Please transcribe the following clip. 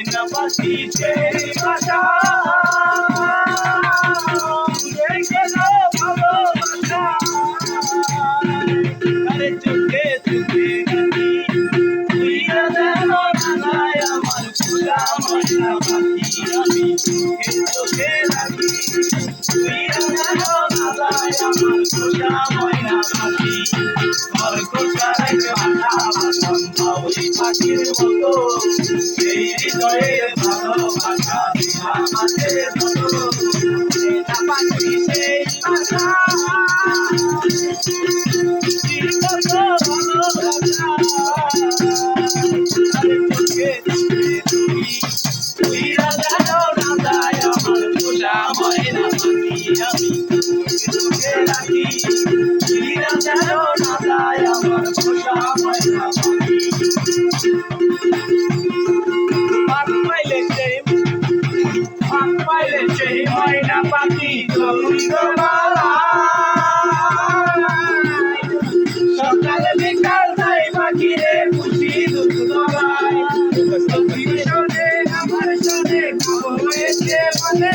ময়না পাখি সেই বাসা উড়ে গেল ভালোবাসা আরে চোখে চোখে রাখি উইরা যেন না যায় আমার খোলা ময়না পাখি আমি চোখে চোখে রাখি উইরা যেন না যায় আমার খোলা ময়না পাখি ঘর কোথায় মাথা বাঁধন ওই পাখির মতো সেই হৃদয়ের ভালোবাসা আমাদের মতো ময়না পাখি সেই বাসা কত ভালোবাসা আরে চোখে চোখে রাখি উইরা যেন না যায় আমার খোলা ময়না পাখি আমি চোখে চোখে রাখি উইরা যেন না যায় আমার খোলা ময়না পাখি পাক পাইলে সেই ময়না পাখি সকালে বিকাল তাই পাখিরে খুশি দুধ দোলায় আমার শোনে হয়েছে বলে